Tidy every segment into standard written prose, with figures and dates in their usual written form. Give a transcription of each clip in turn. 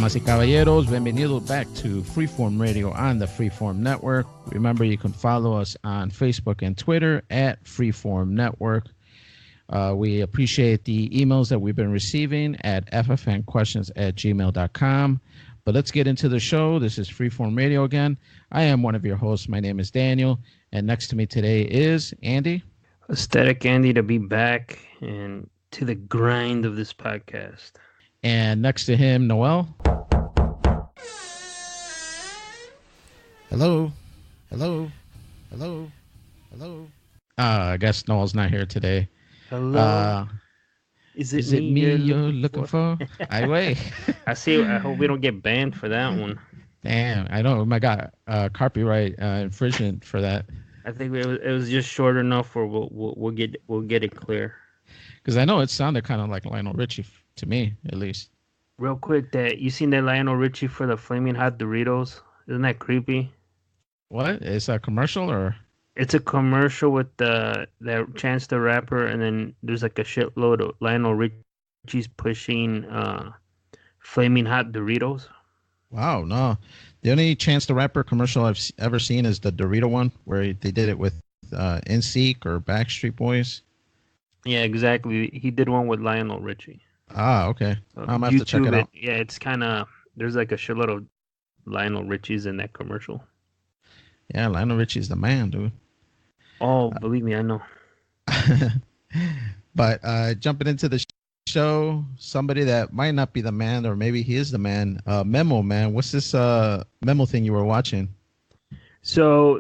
Damas y caballeros, bienvenidos back to Freeform Radio on the Freeform Network. Remember, you can follow us on Facebook and Twitter at Freeform Network. We appreciate the emails that we've been receiving at ffnquestions@gmail.com. But let's get into the show. This is Freeform Radio again. I am one of your hosts. My name is Daniel. And next to me today is Andy. Aesthetic Andy to be back and to the grind of this podcast. And next to him, Noel. Hello. Hello. Hello. Hello. I guess Noel's not here today. Hello. Is it me you're looking for? I wait. I see. I hope we don't get banned for that one. Damn, I know. I got copyright infringement for that. I think it was just short enough, or we'll get it clear. Because I know it sounded kind of like Lionel Richie to me, at least. Real quick, that you seen that Lionel Richie for the Flaming Hot Doritos? Isn't that creepy? What? Is that a commercial or? It's a commercial with that Chance the Rapper, and then there's like a shitload of Lionel Richie's pushing Flaming Hot Doritos. Wow, no. The only Chance the Rapper commercial I've ever seen is the Dorito one, where they did it with NSYNC or Backstreet Boys. Yeah, exactly. He did one with Lionel Richie. Ah, okay. So I'm going to have to check it out. Yeah, it's kind of, there's like a shitload of Lionel Richies in that commercial. Yeah, Lionel Richie's the man, dude. Oh, believe me, I know. But jumping into the show, somebody that might not be the man, or maybe he is the man, Memo, man. What's this Memo thing you were watching? So,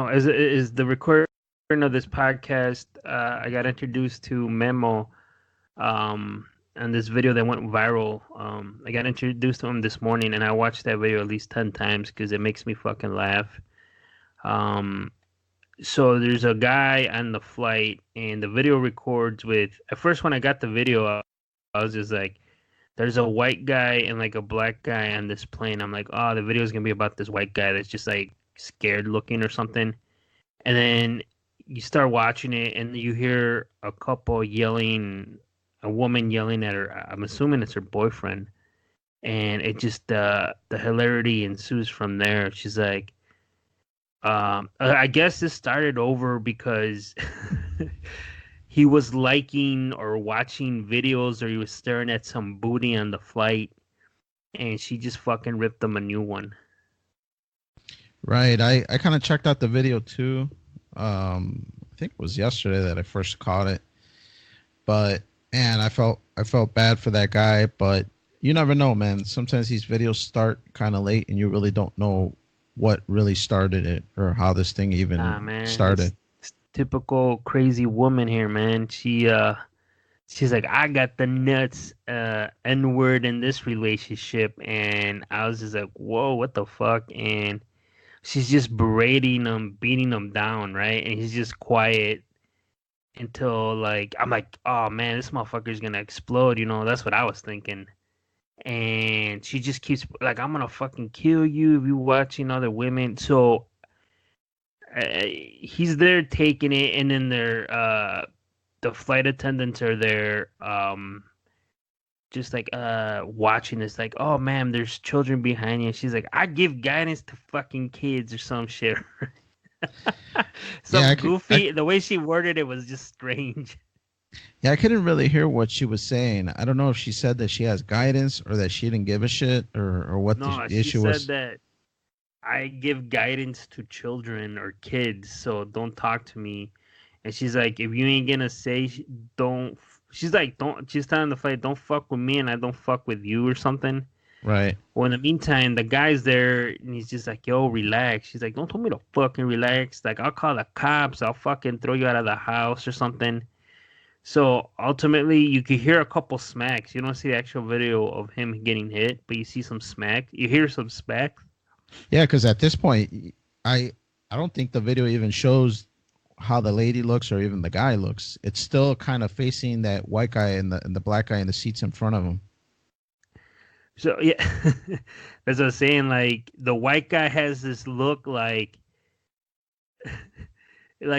as the recording of this podcast, I got introduced to Memo and this video that went viral. I got introduced to him this morning, and I watched that video at least 10 times because it makes me fucking laugh. So there's a guy on the flight, and the video records with, at first when I got the video, I was just like, there's a white guy and like a black guy on this plane. I'm like, oh, the video is going to be about this white guy that's just like scared looking or something. And then you start watching it and you hear a couple yelling, a woman yelling at her. I'm assuming it's her boyfriend. And it just, the hilarity ensues from there. She's like, I guess this started over because he was liking or watching videos, or he was staring at some booty on the flight, and she just fucking ripped him a new one. Right. I kind of checked out the video too. I think it was yesterday that I first caught it. But man, I felt bad for that guy, but you never know, man. Sometimes these videos start kind of late and you really don't know what really started it or how this thing even started. It's typical crazy woman here, man. She's like, I got the nuts N-word in this relationship, and I was just like, whoa, what the fuck? And she's just berating him, beating him down, right? And he's just quiet until, like, I'm like, oh man, this motherfucker's gonna explode, that's what I was thinking. And she just keeps like, I'm gonna fucking kill you if you're watching other women. So he's there taking it, and then the flight attendants are there, just like watching this, like, oh man, there's children behind you. And she's like, I give guidance to fucking kids or some shit. Goofy. The way she worded it was just strange. Yeah, I couldn't really hear what she was saying. I don't know if she said that she has guidance or that she didn't give a shit or what the issue was. She said that I give guidance to children or kids, so don't talk to me. And she's like, if you ain't gonna say, don't. She's like, don't. She's telling the flight, don't fuck with me, and I don't fuck with you or something. Right. Well, in the meantime, the guy's there, and he's just like, yo, relax. She's like, don't tell me to fucking relax. Like, I'll call the cops. I'll fucking throw you out of the house or something. So ultimately, you could hear a couple smacks. You don't see the actual video of him getting hit, but you see some smack. You hear some smack. Yeah, because at this point, I don't think the video even shows how the lady looks or even the guy looks. It's still kind of facing that white guy and the black guy in the seats in front of him. So yeah, as I was saying, like the white guy has this look like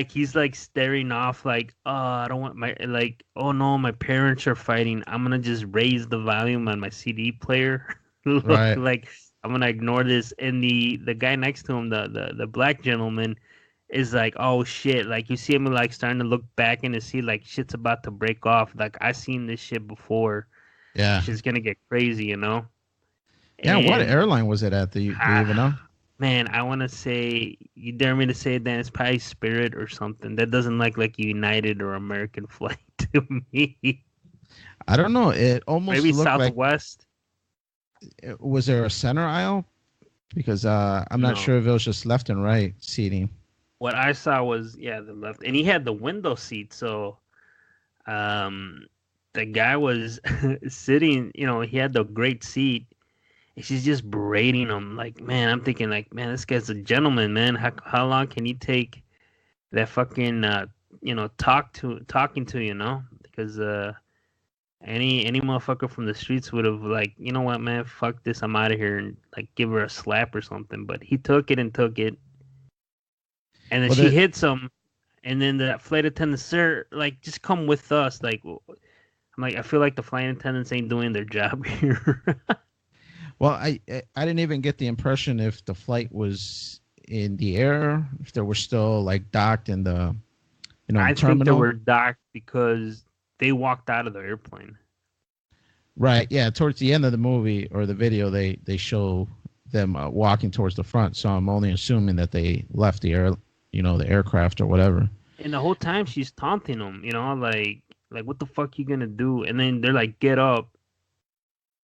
he's like staring off, like, oh, I don't want my, like, oh no, my parents are fighting. I'm gonna just raise the volume on my CD player. look Right. like I'm gonna ignore this. And the guy next to him, the black gentleman, is like, oh shit. Like you see him like starting to look back in to see like shit's about to break off. Like I seen this shit before. Yeah. Shit's gonna get crazy, you know. Yeah. What And airline was it at? Do you even know? man, I want to say you dare me to say it, then it's probably Spirit or something. That doesn't like United or American flight to me. I don't know. It almost Maybe looked like Southwest. was there a center aisle? Because I'm not No. sure if it was just left and right seating. What I saw was yeah the left, and he had the window seat. So um, the guy was sitting. You know, he had the great seat. And she's just berating him. Like man, I'm thinking like man, this guy's a gentleman, man. How long can he take that fucking talking to you know? Because any motherfucker from the streets would have like, you know what, man, fuck this, I'm out of here, and like give her a slap or something. But he took it and took it, and then Well, she the hits him, and then the flight attendant, sir, like just come with us. Like I'm like, I feel like the flight attendants ain't doing their job here. well, I didn't even get the impression if the flight was in the air, if they were still like docked in the I think they terminal. were docked because they walked out of the airplane. Right. Yeah. Towards the end of the movie or the video, they show them walking towards the front. So I'm only assuming that they left the the aircraft or whatever. And the whole time she's taunting him, you know, like what the fuck you gonna do? And then they're like, get up.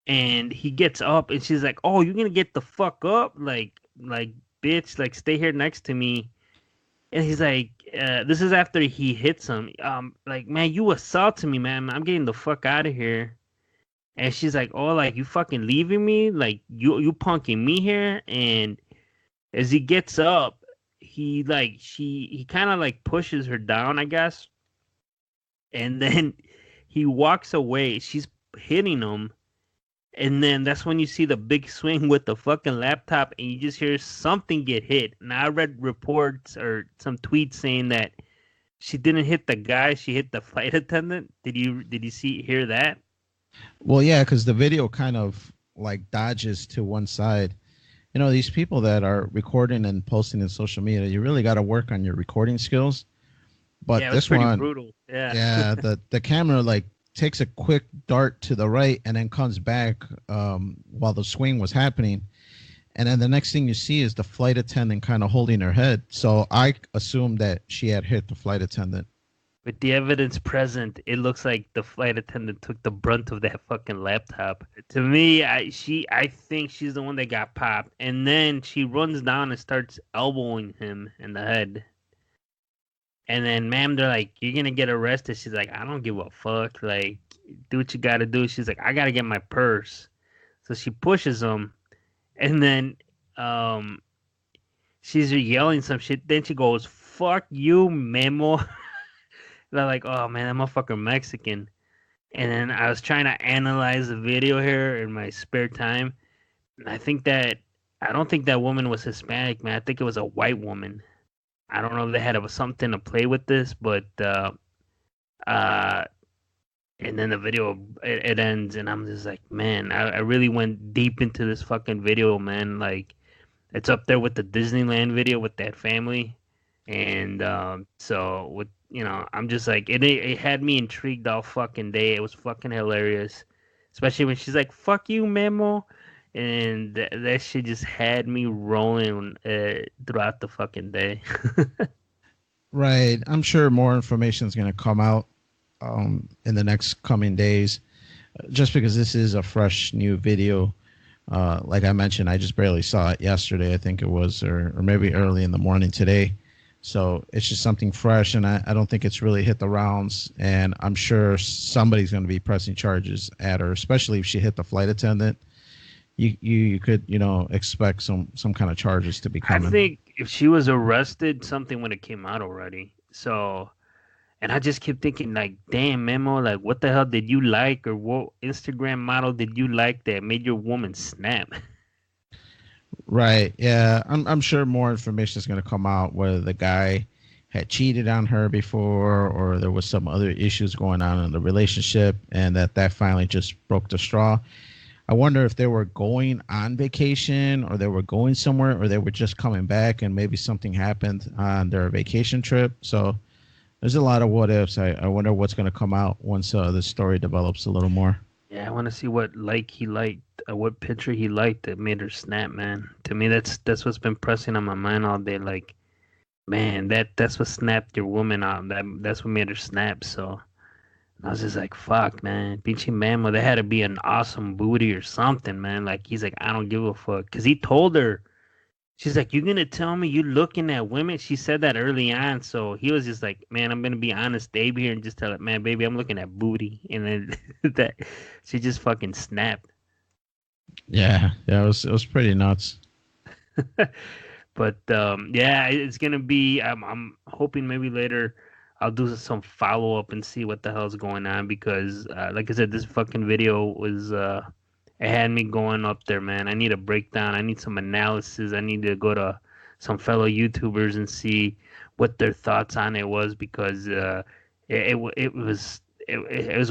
And he gets up and she's like, oh, you're gonna get the fuck up? Like bitch, like stay here next to me. And he's like, this is after he hits him. Like, man, you assaulted me, man. I'm getting the fuck out of here. And she's like, oh, like you fucking leaving me? Like you punking me here? And as he gets up, he kind of like pushes her down, I guess. And then he walks away. She's hitting him. And then that's when you see the big swing with the fucking laptop, and you just hear something get hit. Now I read reports or some tweets saying that she didn't hit the guy; she hit the flight attendant. Did you hear that? Well, yeah, because the video kind of like dodges to one side. These people that are recording and posting in social media, you really got to work on your recording skills. But Yeah, it was this pretty one, brutal. Yeah, yeah, the camera like takes a quick dart to the right and then comes back while the swing was happening. And then the next thing you see is the flight attendant kind of holding her head. So I assumed that she had hit the flight attendant. with the evidence present, it looks like the flight attendant took the brunt of that fucking laptop. To me, I think she's the one that got popped, and then she runs down and starts elbowing him in the head. And then, ma'am, they're like, you're going to get arrested. She's like, I don't give a fuck. Like, do what you got to do. She's like, I got to get my purse. So she pushes him. And then she's yelling some shit. Then she goes, fuck you, Memo. They're like, oh, man, that motherfucker Mexican. And then I was trying to analyze the video here in my spare time. And I don't think that woman was Hispanic, man. I think it was a white woman. I don't know if they had something to play with this, but and then the video it ends, and I'm just like, man, I really went deep into this fucking video, man. Like, it's up there with the Disneyland video with that family, and so with I'm just like, it had me intrigued all fucking day. It was fucking hilarious, especially when she's like, "Fuck you, Memo." And that shit just had me rolling throughout the fucking day. Right. I'm sure more information is going to come out in the next coming days. Just because this is a fresh new video. Like I mentioned, I just barely saw it yesterday, I think it was, or maybe early in the morning today. So it's just something fresh, and I don't think it's really hit the rounds. And I'm sure somebody's going to be pressing charges at her, especially if she hit the flight attendant. You could expect some kind of charges to be I coming. think if she was arrested, something would have came out already. So, and I just kept thinking, like, damn, Memo, like, what the hell did you like, or what Instagram model did you like that made your woman snap? Right. Yeah. I'm sure more information is going to come out, whether the guy had cheated on her before or there was some other issues going on in the relationship, and that finally just broke the straw. I wonder if they were going on vacation or they were going somewhere or they were just coming back and maybe something happened on their vacation trip. So there's a lot of what ifs. I wonder what's going to come out once the story develops a little more. Yeah, I want to see what like he liked, what picture he liked that made her snap, man. To me, that's what's been pressing on my mind all day. Like, man, that's what snapped your woman out. That's what made her snap. So I was just like, fuck, man, Pinchy Memo, there had to be an awesome booty or something, man. Like he's like, I don't give a fuck, cause he told her. She's like, you gonna tell me you looking at women? She said that early on, so he was just like, man, I'm gonna be honest, Dave here, and just tell it, man, baby, I'm looking at booty, and then that she just fucking snapped. Yeah, yeah, it was pretty nuts. But yeah, it's gonna be. I'm hoping maybe later I'll do some follow up and see what the hell's going on because, like I said, this fucking video was it had me going up there, man. I need a breakdown. I need some analysis. I need to go to some fellow YouTubers and see what their thoughts on it was because it was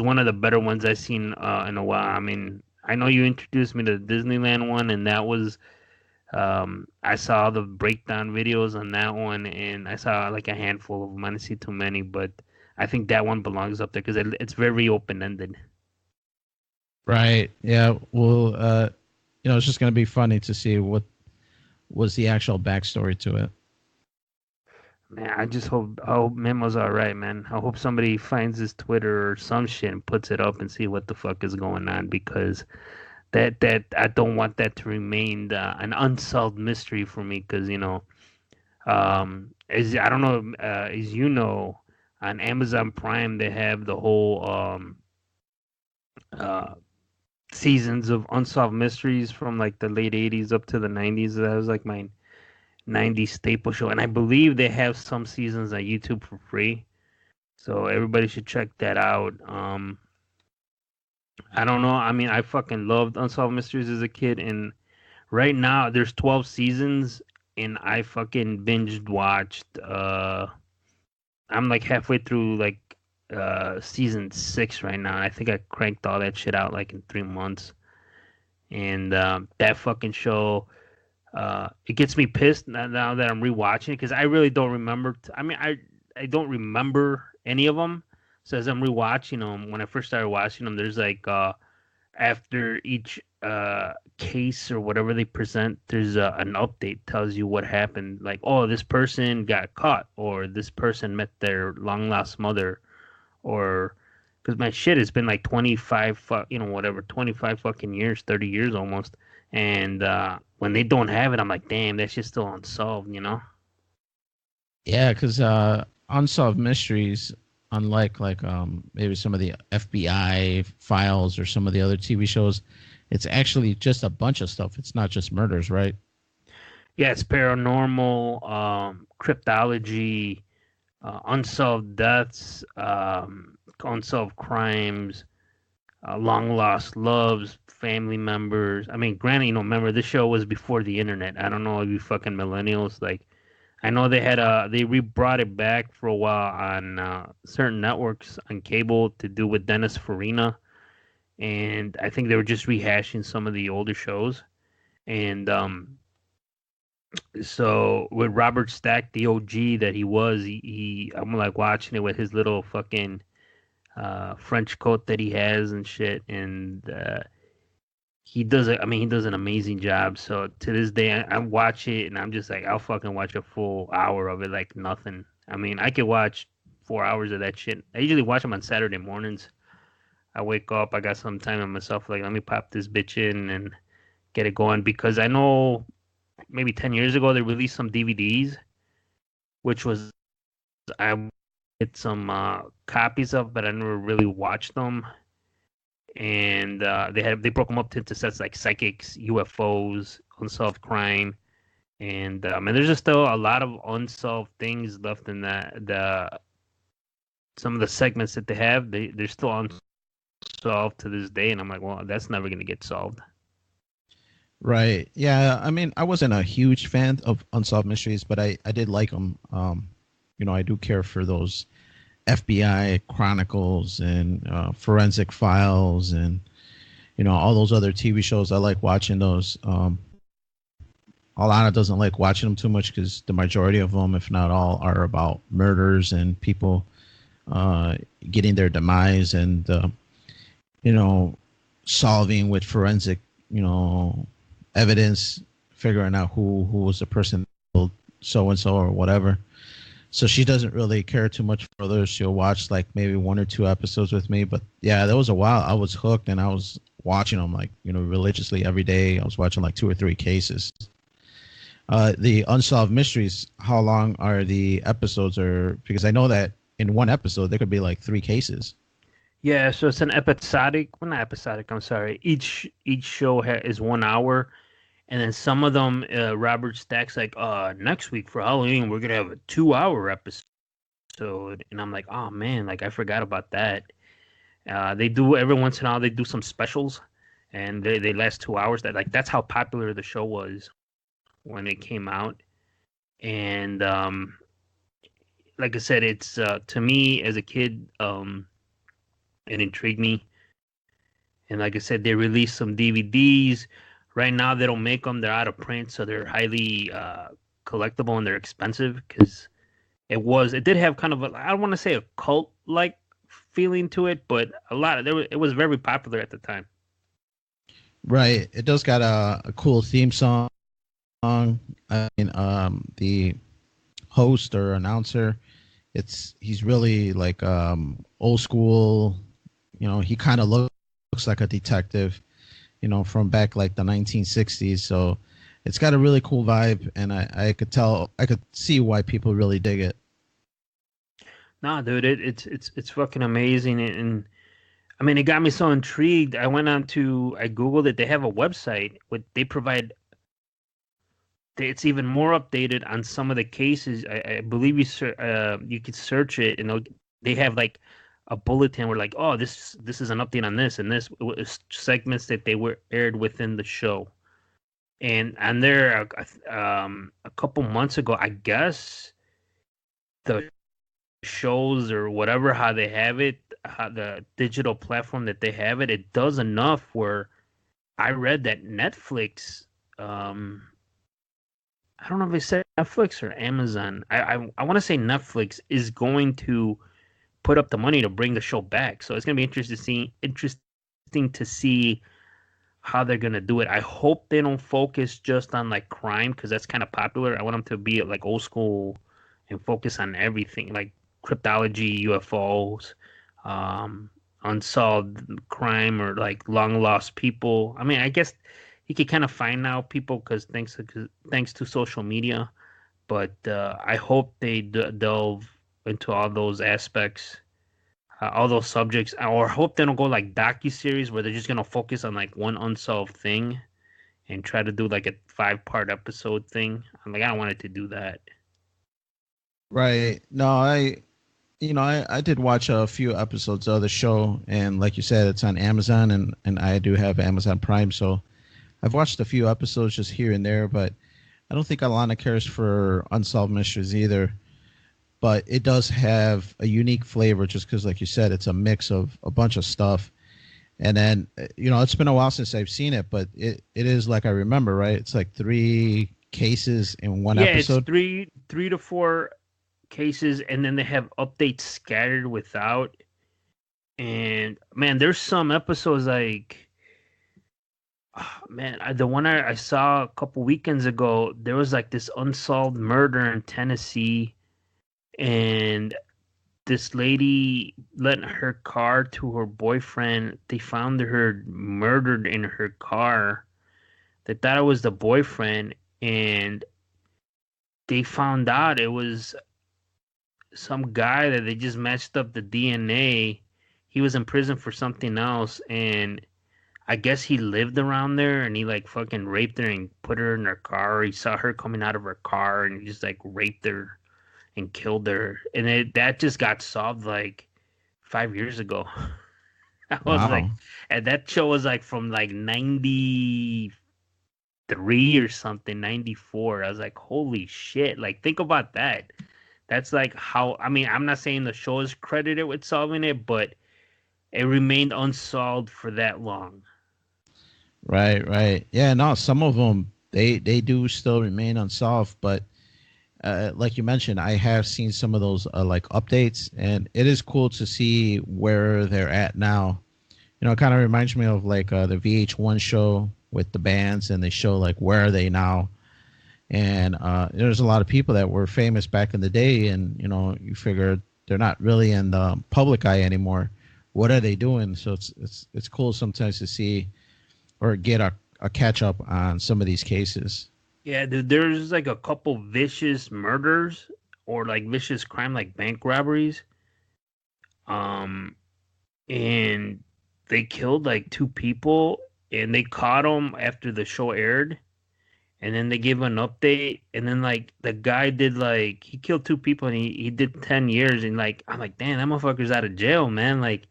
one of the better ones I've seen in a while. I mean, I know you introduced me to the Disneyland one, and that was I saw the breakdown videos on that one, and I saw like a handful of them. I didn't see too many, but I think that one belongs up there because it's very open ended. Right. Yeah. Well, it's just going to be funny to see what was the actual backstory to it. Man, I hope Memo's all right, man. I hope somebody finds his Twitter or some shit and puts it up and see what the fuck is going on because that I don't want that to remain an unsolved mystery for me because as I don't know as you know on Amazon Prime they have the whole uh seasons of Unsolved Mysteries from like the late 80s up to the 90s. That was like my 90s staple show. And I believe they have some seasons on YouTube for free. So everybody should check that out. I don't know. I mean, I fucking loved Unsolved Mysteries as a kid. And right now, there's 12 seasons. And I fucking binged watched. I'm like halfway through like season 6 right now. I think I cranked all that shit out like in 3 months. And that fucking show, it gets me pissed now that I'm rewatching it because I really don't remember. I mean, I don't remember any of them. So as I'm rewatching them, when I first started watching them, there's like after each case or whatever they present, there's an update tells you what happened. Like, oh, this person got caught, or this person met their long lost mother, or because my shit has been like 25, whatever, 25 fucking years, 30 years almost. And when they don't have it, I'm like, damn, that shit's still unsolved, you know? Yeah, because unsolved mysteries, unlike like maybe some of the FBI files or some of the other TV shows, it's actually just a bunch of stuff. It's not just murders, right? Yeah, it's paranormal, cryptology, unsolved deaths, unsolved crimes, long lost loves, family members. I mean, granted, remember this show was before the internet. I don't know if you fucking millennials like. I know they brought it back for a while on certain networks on cable to do with Dennis Farina, and I think they were just rehashing some of the older shows. And so with Robert Stack, the OG that he was, I'm like watching it with his little fucking French coat that he has and shit, and he does an amazing job. So to this day, I watch it and I'm just like, I'll fucking watch a full hour of it like nothing. I mean, I could watch 4 hours of that shit. I usually watch them on Saturday mornings. I wake up, I got some time on myself, like let me pop this bitch in and get it going because I know maybe 10 years ago they released some DVDs, which was I get some copies of, but I never really watched them. And they broke them up into sets like psychics, UFOs, unsolved crime, and there's just still a lot of unsolved things left in the some of the segments that they have. They're still unsolved to this day, and I'm like, well, that's never gonna get solved. Right. Yeah. I mean, I wasn't a huge fan of Unsolved Mysteries, but I did like them. I do care for those FBI Chronicles and Forensic Files and all those other TV shows. I like watching those. Alana doesn't like watching them too much because the majority of them, if not all, are about murders and people uh, getting their demise and you know solving with forensic evidence, figuring out who was the person who killed so and so or whatever. So she doesn't really care too much for others. She'll watch like maybe one or two episodes with me. But yeah, there was a while I was hooked and I was watching them like religiously every day. I was watching like two or three cases. The Unsolved Mysteries, how long are the episodes? Or because I know that in one episode there could be like three cases. Yeah, so it's an episodic. Well, not episodic. I'm sorry. Each show is 1 hour, and then some of them, Robert Stack's like, next week for Halloween we're gonna have a 2 hour episode, and I'm like, oh man, like I forgot about that. They do every once in a while they do some specials, and they last 2 hours. That's how popular the show was when it came out, and like I said, it's to me as a kid, it intrigued me. And like I said, they released some DVDs. Right now, they don't make them; they're out of print, so they're highly collectible and they're expensive because it did have kind of I don't want to say a cult like feeling to it, but it was very popular at the time. Right. It does got a cool theme song. I mean, the host or announcer, he's really like old school. He kind of looks like a detective. From back like the 1960s. So it's got a really cool vibe, and I could see why people really dig it. Nah, dude, it's fucking amazing, and I mean, it got me so intrigued. I googled it. They have a website with they provide. It's even more updated on some of the cases. I believe you could search it, and they have like a bulletin where like, oh, this is an update on this and this segments that they were aired within the show. And there a couple months ago, I guess the shows or whatever how they have it, how the digital platform that they have it, it does enough where I read that Netflix, I don't know if they said Netflix or Amazon. I want to say Netflix is going to put up the money to bring the show back. So it's gonna be interesting to see how they're gonna do it. I hope they don't focus just on like crime because that's kind of popular. I want them to be like old school and focus on everything like cryptology, UFOs, unsolved crime, or like long lost people. I mean, I guess you can kind of find out people because thanks to social media. But I hope they delve into all those aspects, all those subjects, or hope they don't go like docu series where they're just gonna focus on like one unsolved thing and try to do like a 5 part episode thing. I'm like, I don't want it to do that. Right. No, I did watch a few episodes of the show, and like you said, it's on Amazon, and I do have Amazon Prime, so I've watched a few episodes just here and there, but I don't think Alana cares for Unsolved Mysteries either. But it does have a unique flavor just because, like you said, it's a mix of a bunch of stuff. And then, it's been a while since I've seen it, but it is like I remember, right? It's like three cases in one Yeah, it's episode. three to four cases, and then they have updates scattered without. And man, there's some episodes like, man, the one I saw a couple weekends ago, there was like this unsolved murder in Tennessee, and this lady lent her car to her boyfriend. They found her murdered in her car. They thought it was the boyfriend, and they found out it was some guy that they just matched up the DNA. He was in prison for something else, and I guess he lived around there, and he like fucking raped her and put her in her car. He saw her coming out of her car, and he just like raped her and killed her. And that just got solved like 5 years ago. I was like, Wow. and that show was like from like 93 or something, 94. I was like, holy shit. Like, think about that. That's like how, I mean, I'm not saying the show is credited with solving it, but it remained unsolved for that long. Right, right. Yeah, no, some of them they do still remain unsolved, but like you mentioned, I have seen some of those like updates, and it is cool to see where they're at now. You know, it kind of reminds me of like the VH1 show with the bands, and they show like where are they now. And there's a lot of people that were famous back in the day, and you figure they're not really in the public eye anymore. What are they doing? So it's cool sometimes to see or get a catch up on some of these cases. Yeah, dude, there's like a couple vicious murders or like vicious crime, like bank robberies. Um, and they killed like two people, and they caught them after the show aired. And then they gave an update, and then like the guy did like he killed two people, and he did 10 years, and like I'm like, damn, that motherfucker's out of jail, man. Like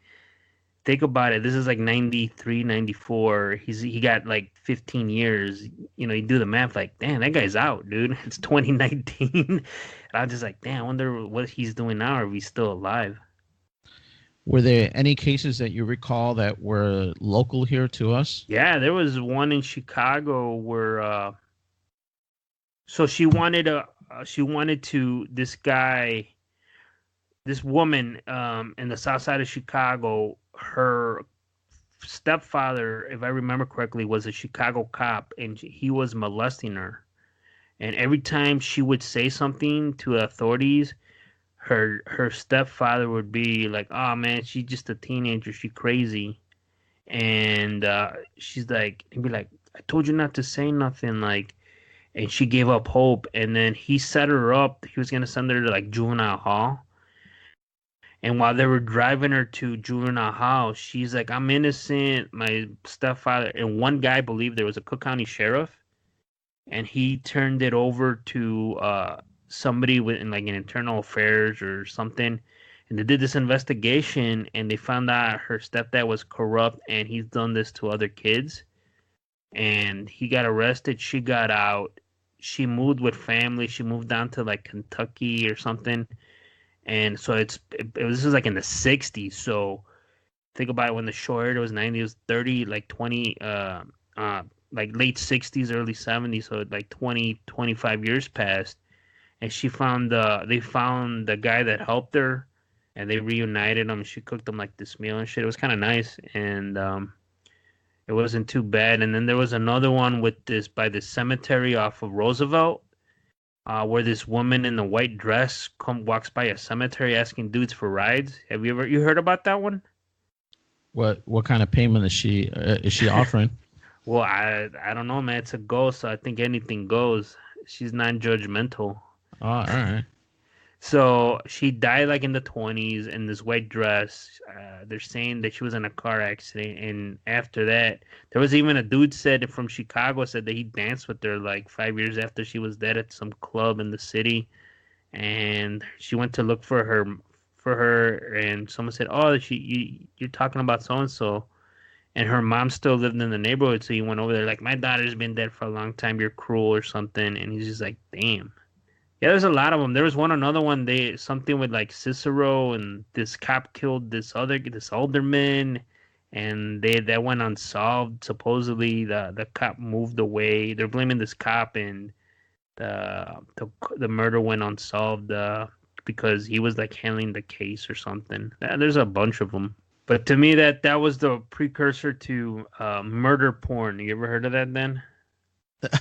think about it. This is like 93, 94. He got like 15 years. You do the math, like, damn, that guy's out, dude. It's 2019. And I'm just like, damn, I wonder what he's doing now, or if he's still alive. Were there any cases that you recall that were local here to us? Yeah, there was one in Chicago where so she wanted to this woman in the south side of Chicago, her stepfather, if I remember correctly, was a Chicago cop, and he was molesting her. And every time she would say something to authorities, her stepfather would be like, "Oh man, she's just a teenager. She crazy." And she's like, he'd be like, "I told you not to say nothing." Like, and she gave up hope. And then he set her up. He was gonna send her to like juvenile hall. And while they were driving her to juvenile hall, she's like, "I'm innocent. My stepfather." And one guy believed there was a Cook County sheriff, and he turned it over to somebody in like an internal affairs or something. And they did this investigation, and they found out her stepdad was corrupt, and he's done this to other kids. And he got arrested. She got out. She moved with family. She moved down to like Kentucky or something. And so this was like in the 60s. So think about it, when the show aired, it was 90, it was 30, like 20, like late 60s, early 70s. So like 20, 25 years passed. And they found the guy that helped her, and they reunited him. She cooked him like this meal and shit. It was kind of nice. And it wasn't too bad. And then there was another one with this by the cemetery off of Roosevelt, where this woman in the white dress walks by a cemetery asking dudes for rides. Have you heard about that one? What kind of payment is she offering? Well, I don't know, man. It's a ghost, so I think anything goes. She's non-judgmental. Oh, all right. So she died like in the 20s in this white dress. They're saying that she was in a car accident, and after that, there was even a dude said from Chicago said that he danced with her like 5 years after she was dead at some club in the city, and she went to look for her, and someone said, "Oh, you're talking about so and so," and her mom still lived in the neighborhood, so he went over there like, "My daughter's been dead for a long time. You're cruel or something," and he's just like, "Damn." Yeah, there's a lot of them. There was another one. They something with like Cicero, and this cop killed this alderman, and that went unsolved. Supposedly, the cop moved away. They're blaming this cop, and the murder went unsolved because he was like handling the case or something. There's a bunch of them. But to me, that was the precursor to murder porn. You ever heard of that, then?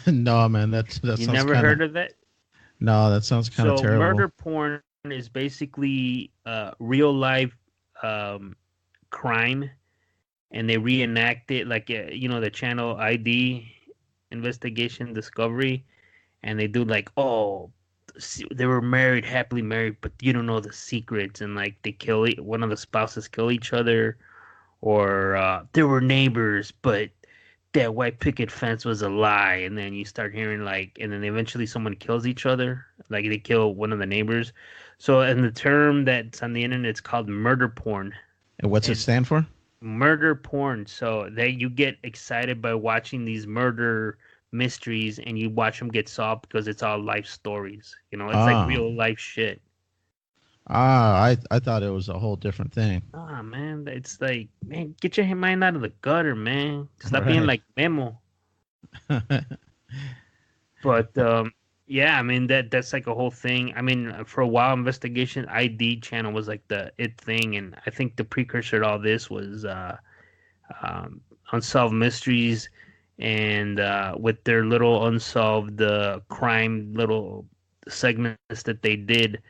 No, man, that You sounds never kind of heard of that? no, that sounds kind of So terrible. murder porn is basically real life crime, and they reenact it like the channel ID, Investigation Discovery, and they do like, oh, they were married, happily married, but you don't know the secrets, and like they one of the spouses kill each other, or there were neighbors, but that white picket fence was a lie. And then you start hearing like, and then eventually someone kills each other, like they kill one of the neighbors. So, and the term that's on the internet, it's called murder porn. And what's it And stand for? murder porn, so that you get excited by watching these murder mysteries, and you watch them get solved because it's all life stories. It's like Ah, real life shit. I thought it was a whole different thing. Ah, man, it's like, man, get your mind out of the gutter, man. Stop being Right. like Memo. But yeah, I mean that's like a whole thing. I mean, for a while, Investigation ID channel was like the it thing, and I think the precursor to all this was Unsolved Mysteries, and with their little unsolved crime little segments that they did,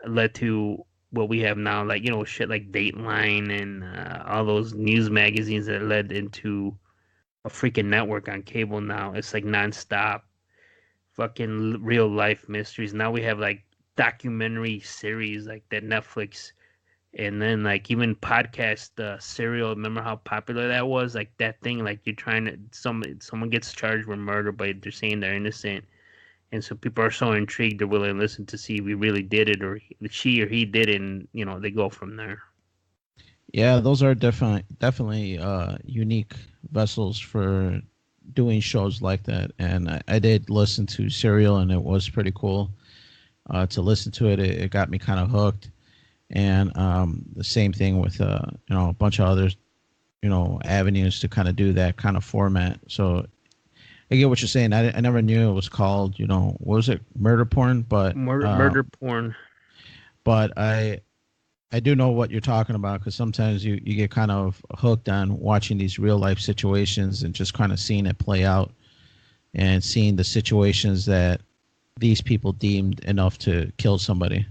led to what we have now, like shit like Dateline and all those news magazines that led into a freaking network on cable now. It's like nonstop fucking real life mysteries. Now we have like documentary series like that Netflix, and then like even podcast serial. Remember how popular that was? Like that thing, like you're trying to someone gets charged with murder, but they're saying they're innocent, and so people are so intrigued they're willing to listen to see if we really did it or she or he did it, and they go from there. Yeah, those are definitely unique vessels for doing shows like that. And I did listen to Serial, and it was pretty cool to listen to it. It got me kind of hooked. And the same thing with a bunch of other avenues to kind of do that kind of format. So I get what you're saying. I never knew it was called what was it, murder porn, Murder porn. but I do know what you're talking about because sometimes you get kind of hooked on watching these real life situations and just kind of seeing it play out and seeing the situations that these people deemed enough to kill somebody.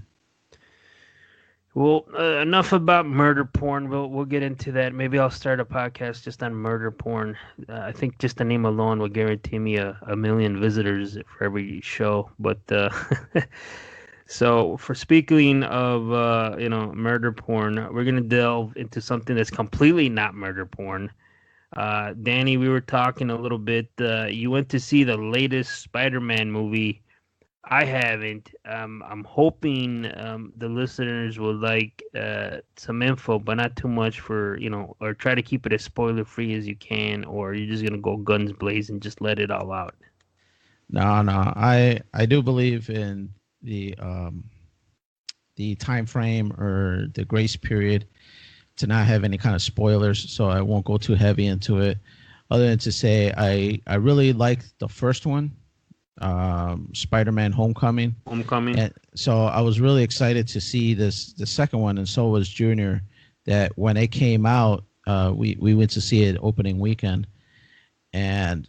Well, enough about murder porn. We'll get into that. Maybe I'll start a podcast just on murder porn. I think just the name alone will guarantee me a million visitors for every show. But so for speaking of murder porn, we're gonna delve into something that's completely not murder porn. Danny, we were talking a little bit. You went to see the latest Spider-Man movie. I haven't. I'm hoping the listeners will like some info, but not too much for, or try to keep it as spoiler free as you can, or you're just going to go guns blazing, just let it all out. No, no, I do believe in the time frame or the grace period to not have any kind of spoilers, so I won't go too heavy into it. Other than to say, I really liked the first one, Spider-Man: Homecoming, Homecoming. and so I was really excited to see the second one, and so was Junior. That when it came out, we went to see it opening weekend, and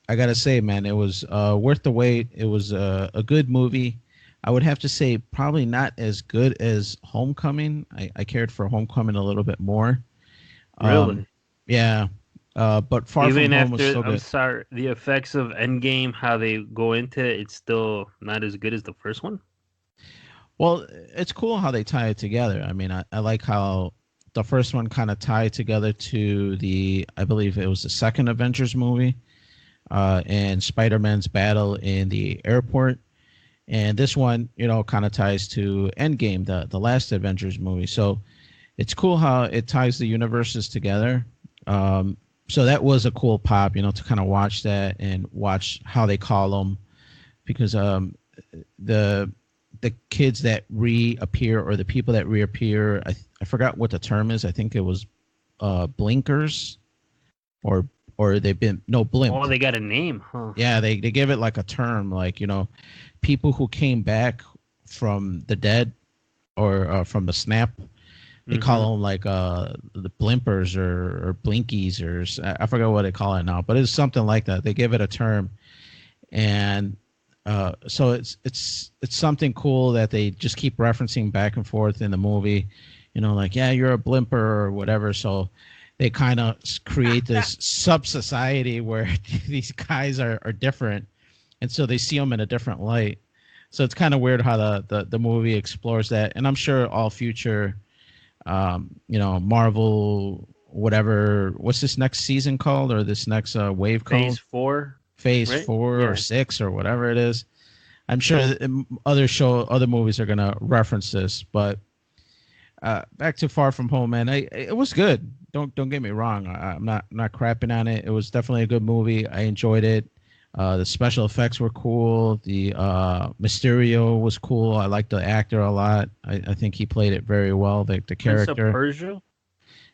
I gotta say, man, it was worth the wait. It was a good movie. I would have to say probably not as good as Homecoming. I cared for Homecoming a little bit more. Um, Really? yeah, but Far From Even Home was after, still I'm good. sorry, the effects of Endgame, how they go into it, it's still not as good as the first one? Well, it's cool how they tie it together. I mean, I like how the first one kind of tied together to I believe it was the second Avengers movie, and Spider-Man's battle in the airport. And this one, kind of ties to Endgame, the last Avengers movie. So it's cool how it ties the universes together. So that was a cool pop, to kind of watch that and watch how they call them, because the the kids that reappear or the people that reappear, I forgot what the term is. I think it was blinkers or they've been no Oh, blimped. they got a name, huh? Yeah, they give it like a term, like people who came back from the dead or from the snap. They Mm-hmm. call them like the blimpers or blinkies or I forgot what they call it now, but it's something like that. They give it a term, and so it's something cool that they just keep referencing back and forth in the movie. Like, yeah, you're a blimper or whatever. So they kind of create this sub society where these guys are different, and so they see them in a different light. So it's kind of weird how the movie explores that, and I'm sure all future, Marvel, whatever, what's this next season called, or this next wave Phase called? 4, Phase right? 4 or Yeah. 6 or whatever it is. I'm sure other movies are gonna reference this, but back to Far From Home, man. It was good. Don't get me wrong. I'm not crapping on it. It was definitely a good movie. I enjoyed it. The special effects were cool. The Mysterio was cool. I liked the actor a lot. I think he played it very well. The Prince of character. Persia,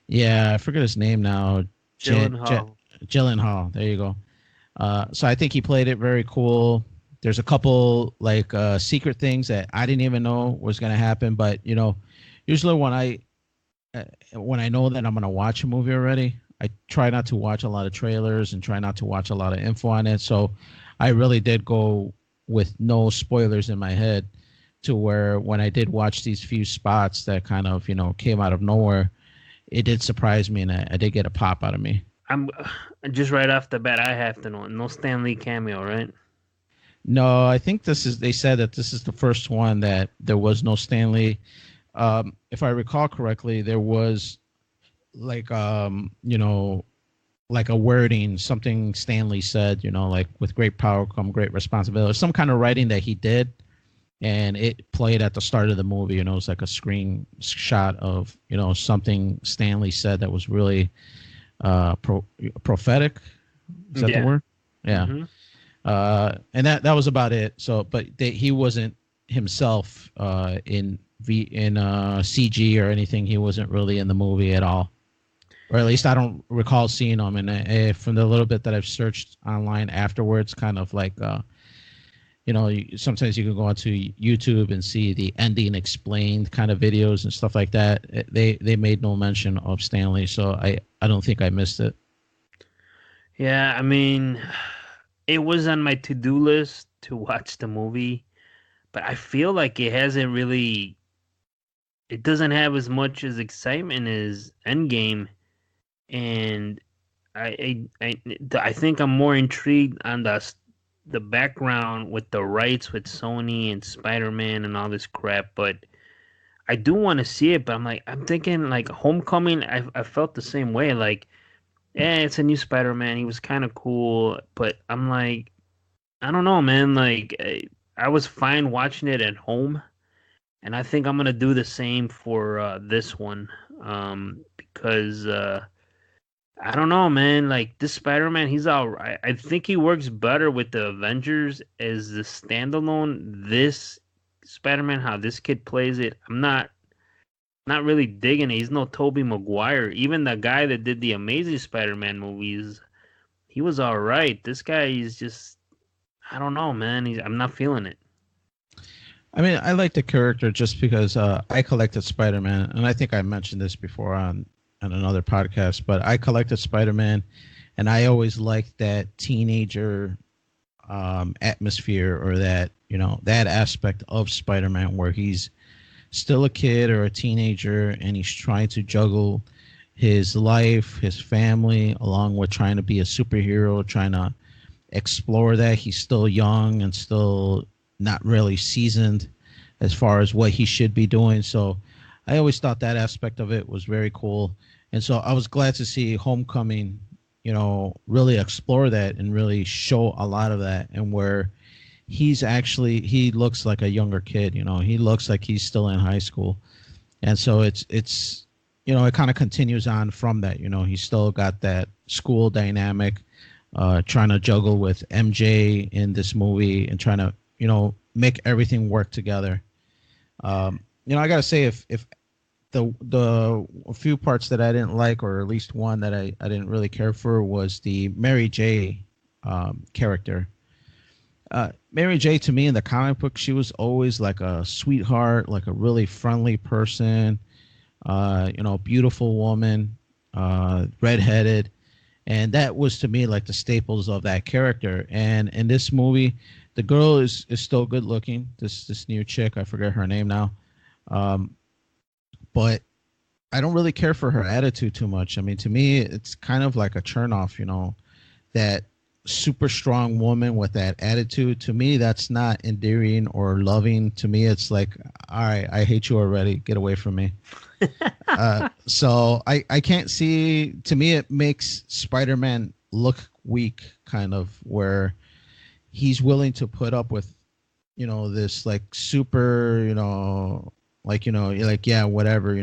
Yeah, I forget his name now. J- J- Gyllenhaal. Gyllenhaal. There you go. So I think he played it very cool. There's a couple like secret things that I didn't even know was gonna happen, but usually when I know that I'm gonna watch a movie already, I try not to watch a lot of trailers and try not to watch a lot of info on it. So I really did go with no spoilers in my head to where when I did watch these few spots that kind of came out of nowhere, it did surprise me and I did get a pop out of me. I'm just right off the bat. I have to know. No Stan Lee cameo, right? No, I think they said that this is the first one that there was no Stanley. If I recall correctly, there was like like a wording, something Stanley said, like with great power come great responsibility, some kind of writing that he did, and it played at the start of the movie. It's like a screenshot of something Stanley said that was really prophetic. Is that the Yeah. word? Yeah. Hmm. And that was about it. So, but he wasn't himself in CG or anything. He wasn't really in the movie at all, or at least I don't recall seeing him. And from the little bit that I've searched online afterwards, kind of like sometimes you can go onto YouTube and see the ending explained kind of videos and stuff like that. They made no mention of Stanley, so I don't think I missed it. Yeah, I mean, it was on my to-do list to watch the movie, but I feel like it hasn't really. It doesn't have as much as excitement as Endgame, and I think I'm more intrigued on the background with the rights with Sony and Spider-Man and all this crap, but I do want to see it, but I'm thinking like Homecoming. I felt the same way. Like, yeah, it's a new Spider-Man. He was kind of cool, but I'm like, I don't know, man. Like, I was fine watching it at home, and I think I'm gonna do the same for this one, because I don't know, man. Like this Spider-Man, he's all right. I think he works better with the Avengers as the standalone. This Spider-Man, how this kid plays it, I'm not really digging it. He's no Tobey Maguire. Even the guy that did the Amazing Spider-Man movies, he was all right. This guy is just, I don't know, man. I'm not feeling it. I mean, I like the character just because I collected Spider-Man, and I think I mentioned this before on another podcast, but I collected Spider-Man, and I always liked that teenager atmosphere, or that that aspect of Spider-Man where he's still a kid or a teenager and he's trying to juggle his life, his family, along with trying to be a superhero, trying to explore that. He's still young and still not really seasoned as far as what he should be doing. So I always thought that aspect of it was very cool. And so I was glad to see Homecoming, really explore that and really show a lot of that, and where he looks like a younger kid, he looks like he's still in high school. And so it's it kind of continues on from that. He's still got that school dynamic, trying to juggle with MJ in this movie and trying to make everything work together. I gotta say, if the few parts that I didn't like, or at least one that I didn't really care for, was the Mary J character. Mary J, to me in the comic book, she was always like a sweetheart, like a really friendly person, beautiful woman, redheaded, and that was to me like the staples of that character. And in this movie, the girl is still good looking. This new chick, I forget her name now, but I don't really care for her attitude too much. I mean, to me, it's kind of like a turn off. That super strong woman with that attitude, to me that's not endearing or loving. To me it's like, all right, I hate you already, get away from me. So I can't see, to me it makes Spider-Man look weak, kind of, where he's willing to put up with this like super like yeah, whatever,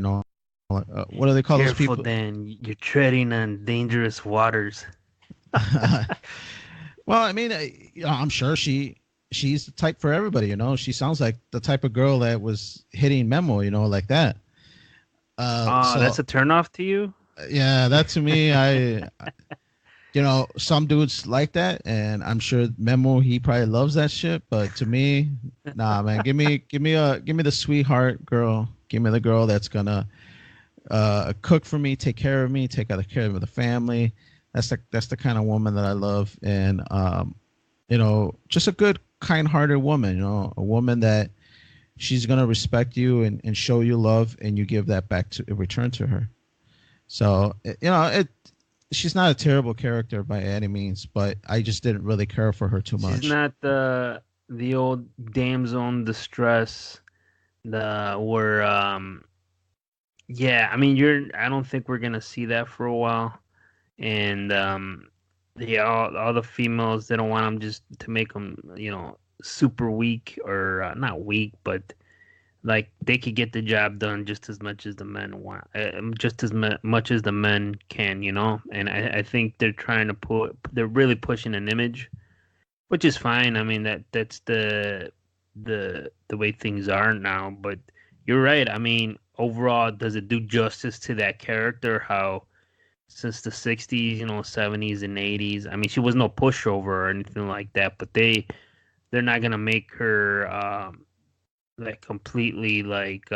what do they call those Careful, people? Dan. You're treading on dangerous waters. Well, I mean, I'm sure she's the type for everybody. She sounds like the type of girl that was hitting Memo. Like that. Oh, So that's a turnoff to you? yeah, that to me, some dudes like that, and I'm sure Memo he probably loves that shit. But to me, nah, man, give me the sweetheart girl. Give me the girl that's gonna cook for me, take care of me, take care of the family. That's the kind of woman that I love, and just a good, kind-hearted woman. A woman that she's gonna respect you and show you love, and you give that back to in return to her. So it. She's not a terrible character by any means, but I just didn't really care for her too She's much. not the old damsel in distress. The where yeah, I mean I don't think we're gonna see that for a while. And yeah, all the females they don't want them just to make them super weak or not weak, but like they could get the job done just as much as the men want, just as much as the men can, And I think they're really pushing an image, which is fine. I mean that's the way things are now. But you're right. I mean, overall, does it do justice to that character? How since the '60s, 70s and '80s. I mean, she was no pushover or anything like that. But they're not gonna make her like completely like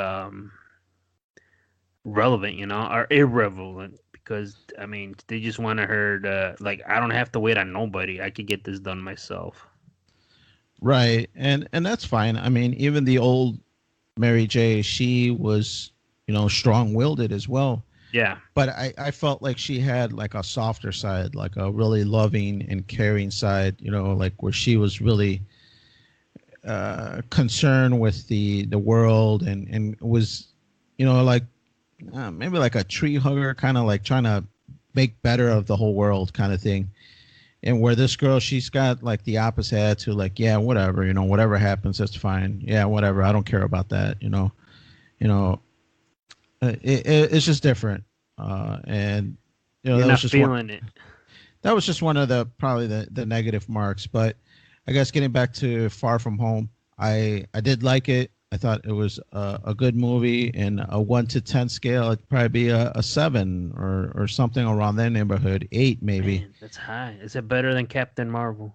relevant, or irrelevant, because I mean they just wanted her to like I don't have to wait on nobody. I could get this done myself. Right, and that's fine. I mean, even the old Mary J, she was, strong-willed as well. Yeah. But I felt like she had like a softer side, like a really loving and caring side, like where she was really concerned with the world and was, like maybe like a tree hugger, kind of like trying to make better of the whole world kind of thing. And where this girl, she's got like the opposite attitude, like, yeah, whatever, whatever happens, that's fine. Yeah, whatever, I don't care about that, you know, it's just different. And You're not feeling it. that was just one of the probably the negative marks. But I guess getting back to Far From Home, I did like it. I thought it was a good movie. In a 1 to 10 scale, it'd probably be a 7 or something around that neighborhood, 8 maybe. Man, that's high. Is it better than Captain Marvel?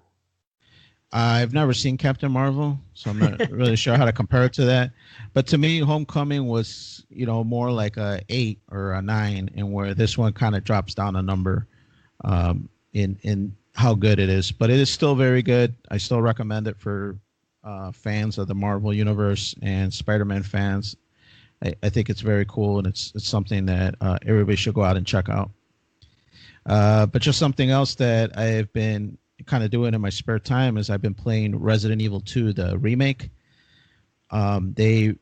I've never seen Captain Marvel, so I'm not really sure how to compare it to that. But to me, Homecoming was, more like a 8 or a 9, and where this one kind of drops down a number in how good it is. But it is still very good. I still recommend it for fans of the Marvel universe and Spider-Man fans. I think it's very cool, and it's something that everybody should go out and check out. But just something else that I've been kind of doing in my spare time is I've been playing Resident Evil 2, the remake. They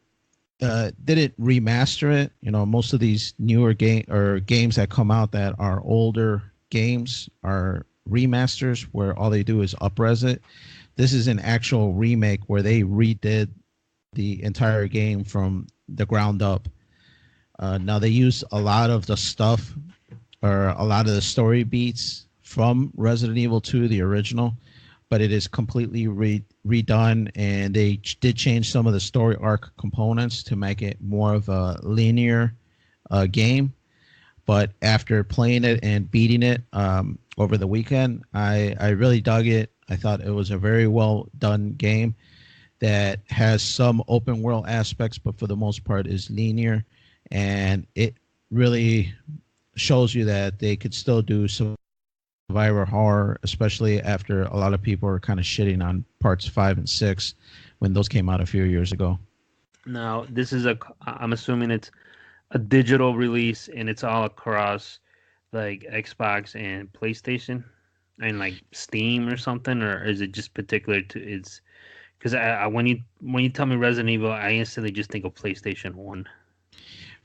didn't remaster it. Most of these newer games that come out that are older games are remasters where all they do is upres it. This is an actual remake where they redid the entire game from the ground up. Now they use a lot of the stuff or a lot of the story beats from Resident Evil 2, the original, but it is completely redone, and they did change some of the story arc components to make it more of a linear game. But after playing it and beating it over the weekend, I really dug it. I thought it was a very well done game that has some open world aspects, but for the most part is linear, and it really shows you that they could still do survivor horror, especially after a lot of people are kind of shitting on parts 5 and 6 when those came out a few years ago. Now, I'm assuming it's a digital release and it's all across like Xbox and PlayStation and like Steam or something, or is it just particular to it's because when you tell me Resident Evil, I instantly just think of PlayStation 1.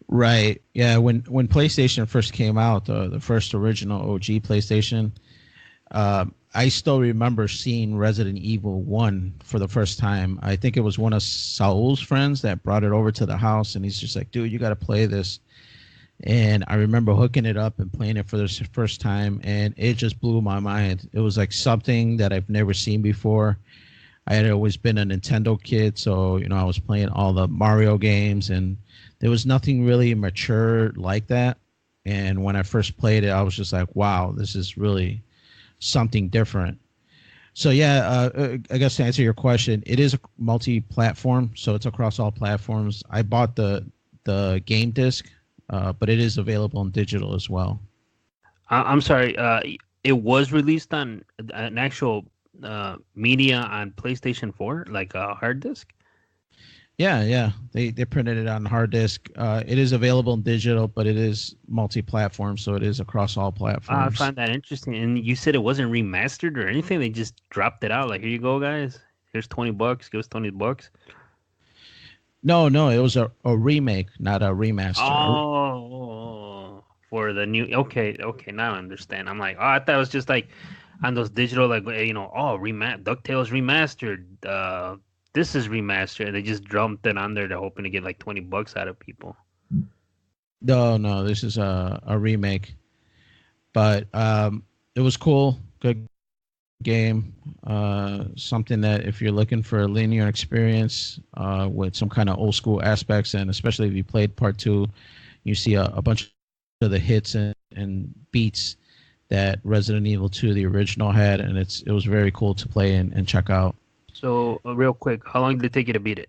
Right. Yeah. When PlayStation first came out, the first original OG PlayStation, I still remember seeing Resident Evil 1 for the first time. I think it was one of Saul's friends that brought it over to the house, and he's just like, dude, you got to play this. And I remember hooking it up and playing it for the first time, and it just blew my mind. It was like something that I've never seen before. I had always been a Nintendo kid, so I was playing all the Mario games, and there was nothing really mature like that. And when I first played it, I was just like, "Wow, this is really something different." So yeah, I guess to answer your question, it is a multi-platform, so it's across all platforms. I bought the game disc, but it is available in digital as well. I'm sorry. It was released on an actual media on PlayStation 4, like a hard disk. Yeah, yeah, they printed it on hard disk. It is available in digital, but it is multi-platform, so it is across all I platforms. find that interesting. And you said it wasn't remastered or anything. They just dropped it out. Like, here you go, guys. Here's $20. Give us $20. No, no, it was a remake, not a remaster. Oh, for the new. Okay, okay. Now I understand. I'm like, oh, I thought it was just like on those digital, like oh, DuckTales remastered. This is remastered. They just dumped it on there. They're hoping to get like $20 out of people. No, no, this is a remake, but it was cool. Good game. Something that if you're looking for a linear experience with some kind of old school aspects, and especially if you played part two, you see a bunch of the hits and beats that Resident Evil 2, the original, had, and it was very cool to play and check out. So, real quick, how long did it take you to beat it?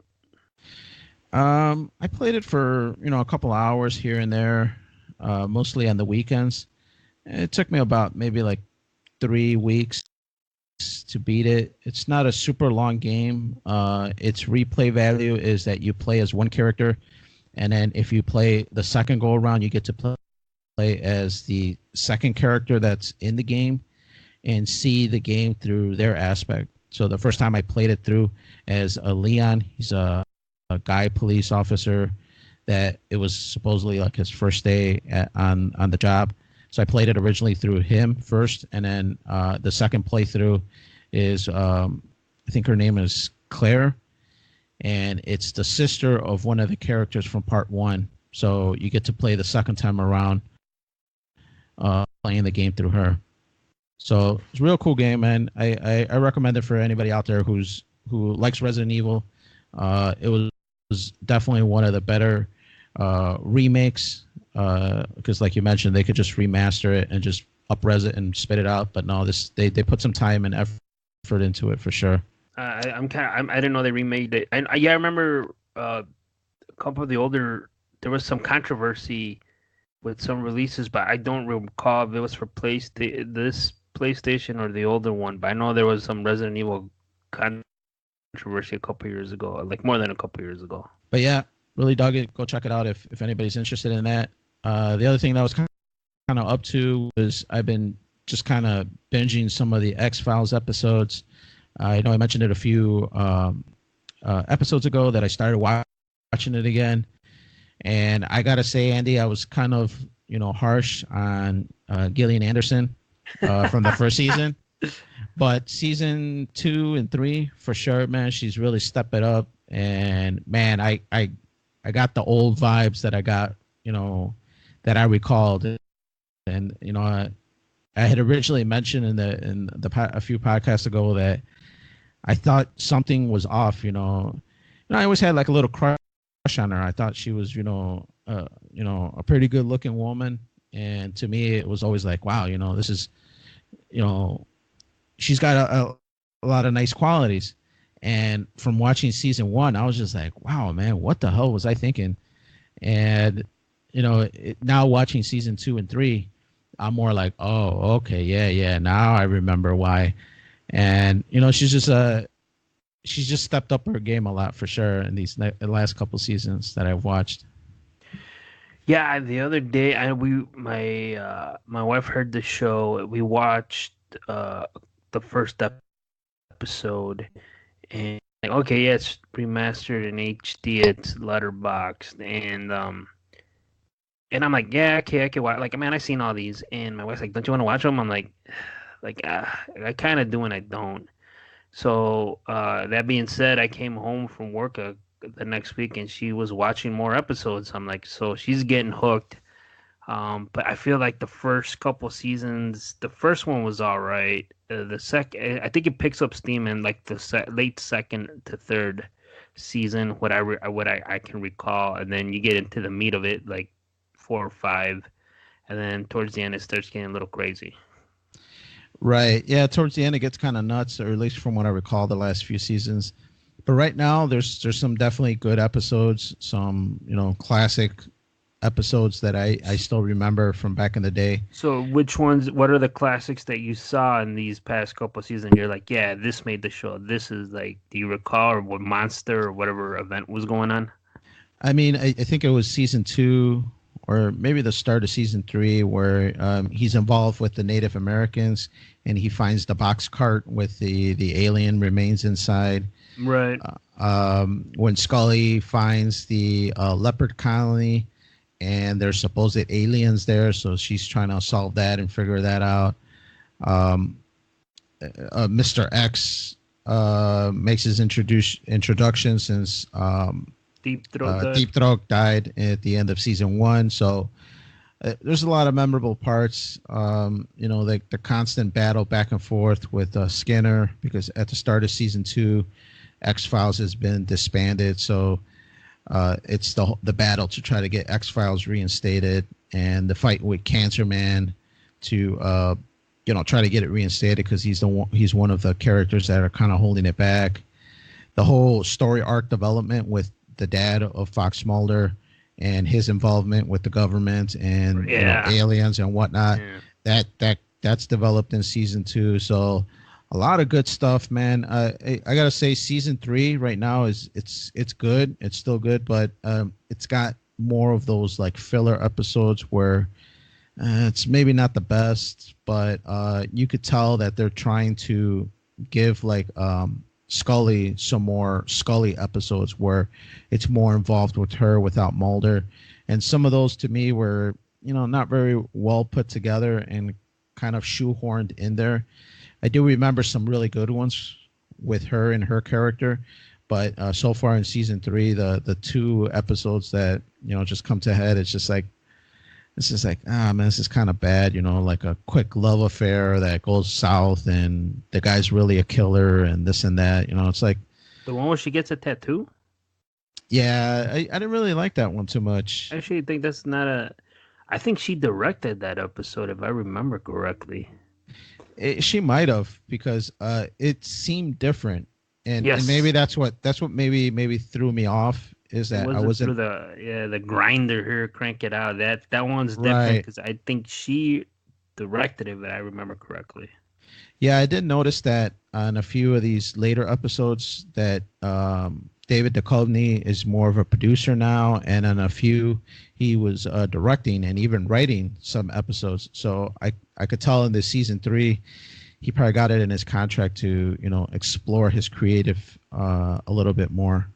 I played it for a couple hours here and there, mostly on the weekends. It took me about maybe like 3 weeks to beat it. It's not a super long game. Its replay value is that you play as one character, and then if you play the second go around, you get to play as the second character that's in the game and see the game through their aspect. So the first time I played it through as a Leon, he's a guy police officer that it was supposedly like his first day on the job. So I played it originally through him first, and then the second playthrough is I think her name is Claire, and it's the sister of one of the characters from part one. So you get to play the second time around, playing the game through her. So it's a real cool game, man. I recommend it for anybody out there who likes Resident Evil. It was definitely one of the better remakes because, like you mentioned, they could just remaster it and just upres it and spit it out. But no, they put some time and effort into it for sure. I didn't know they remade it. Yeah, I remember a couple of the older. There was some controversy with some releases, but I don't recall if it was for this PlayStation or the older one. But I know there was some Resident Evil controversy a couple years ago, like more than a couple years ago. But yeah, really dug it. Go check it out if anybody's interested in that. The other thing that I was kind of up to was I've been just kind of binging some of the X-Files episodes. I know I mentioned it a few episodes ago that I started watching it again. And I gotta say, Andy, I was kind of harsh on Gillian Anderson from the first season, but season 2 and 3 for sure, man, she's really stepped it up. And man, I got the old vibes that I got, that I recalled. And I had originally mentioned a few podcasts ago that I thought something was off. I always had like a little crush on her. I thought she was, a pretty good looking woman. And to me, it was always like, wow, this is, you know, she's got a lot of nice qualities. And from watching season 1, I was just like, wow, man, what the hell was I thinking? And, now watching season 2 and 3, I'm more like, oh, okay, yeah. Now I remember why. And, she's just stepped up her game a lot for sure in the last couple seasons that I've watched. Yeah, the other day, my wife heard the show. We watched the first episode, and like, okay, yeah, it's remastered in HD. It's letterboxed, and I'm like, yeah, okay, I can watch. Like, man, I've seen all these, and my wife's like, don't you want to watch them? I'm like, I kind of do and I don't. So that being said, I came home from work the next week, and she was watching more episodes. I'm like, so she's getting hooked. But I feel like the first couple seasons, the first one was all right. The second, I think it picks up steam in like the late second to third season, what I can recall, and then you get into the meat of it, like 4 or 5, and then towards the end it starts getting a little crazy. Right. Yeah. Towards the end, it gets kind of nuts, or at least from what I recall, the last few seasons. But right now, there's some definitely good episodes, some classic episodes that I still remember from back in the day. So, which ones? What are the classics that you saw in these past couple seasons? You're like, yeah, this made the show. This is like, do you recall or what monster or whatever event was going on? I mean, I think it was season 2 or maybe the start of season 3 where he's involved with the Native Americans and he finds the box cart with the alien remains inside. Right. When Scully finds the leopard colony and there's supposed aliens there, so she's trying to solve that and figure that out. Um, Mr. X makes his introduction since Deep Throat died. Deep Throat died at the end of season 1. So there's a lot of memorable parts. Like the constant battle back and forth with Skinner, because at the start of season 2, X-Files has been disbanded. So it's the battle to try to get X-Files reinstated, and the fight with Cancer Man to try to get it reinstated because he's one of the characters that are kind of holding it back. The whole story arc development with the dad of Fox Mulder and his involvement with the government and aliens and whatnot. Yeah. That's developed in season 2. So a lot of good stuff, man. I gotta say, season 3 right now it's good. It's still good, but it's got more of those like filler episodes where it's maybe not the best, but you could tell that they're trying to give like Scully some more Scully episodes where it's more involved with her without Mulder, and some of those to me were not very well put together and kind of shoehorned in there. I do remember some really good ones with her and her character, but so far in season 3, the 2 episodes that just come to head, it's just like man, this is kind of bad, like a quick love affair that goes south and the guy's really a killer and this and that, it's like the one where she gets a tattoo. Yeah, I didn't really like that one too much. I actually think that's not a. I think she directed that episode, if I remember correctly. She might have, because it seemed different, and maybe that's what maybe threw me off, is that I wasn't through the grinder here, crank it out. That one's different because I think she directed it, if I remember correctly. Yeah, I did notice that on a few of these later episodes that David Duchovny is more of a producer now, and on a few he was directing and even writing some episodes. So I could tell in this season 3 he probably got it in his contract to explore his creative a little bit more.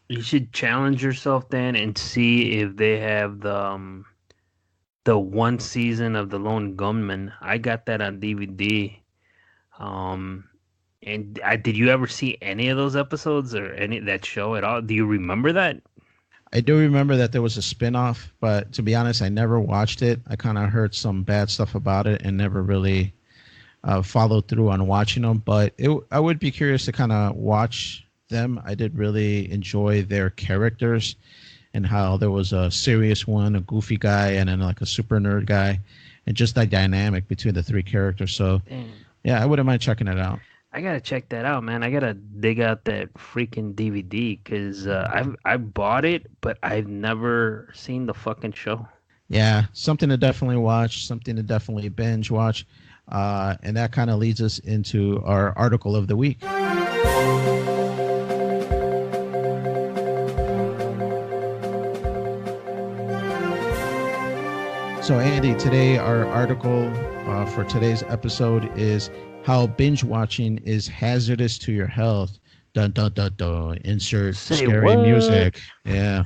You should challenge yourself then and see if they have the one season of The Lone Gunman. I got that on DVD. And did you ever see any of those episodes or any that show at all? Do you remember that? I do remember that there was a spinoff, but to be honest, I never watched it. I kind of heard some bad stuff about it and never really followed through on watching them. But I would be curious to kind of watch them. I did really enjoy their characters and how there was a serious one, a goofy guy, and then like a super nerd guy, and just that dynamic between the 3 characters. So, yeah, I wouldn't mind checking it out. I gotta check that out, man. I gotta dig out that freaking DVD because I bought it, but I've never seen the fucking show. Yeah, something to definitely watch, something to definitely binge watch, and that kind of leads us into our article of the week. So, Andy, today our article for today's episode is how binge watching is hazardous to your health. Dun dun dun dun. Insert scary music. Yeah.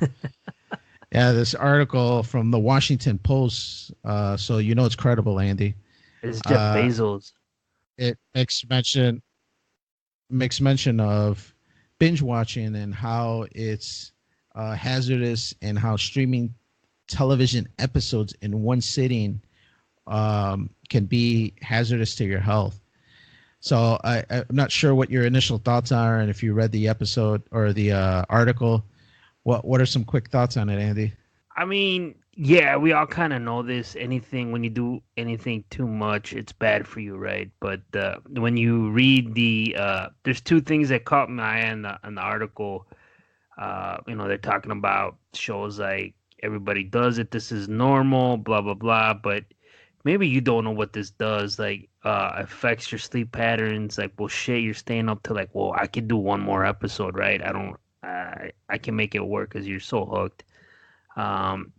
Yeah, this article from the Washington Post. So it's credible, Andy. It's Jeff Bezos. It makes mention of binge watching and how it's hazardous, and how streaming television episodes in one sitting can be hazardous to your health. So I'm not sure what your initial thoughts are, and if you read the episode or the article. What are some quick thoughts on it, Andy? I mean, yeah, we all kind of know this. Anything when you do anything too much, it's bad for you, right? But when you read there's two things that caught my eye in the article. They're talking about shows like everybody does it. This is normal, blah blah blah. But maybe you don't know what this does. Like, affects your sleep patterns. Like, well, shit, you're staying up to like, well, I could do one more episode, right? I don't. I can make it work because you're so hooked.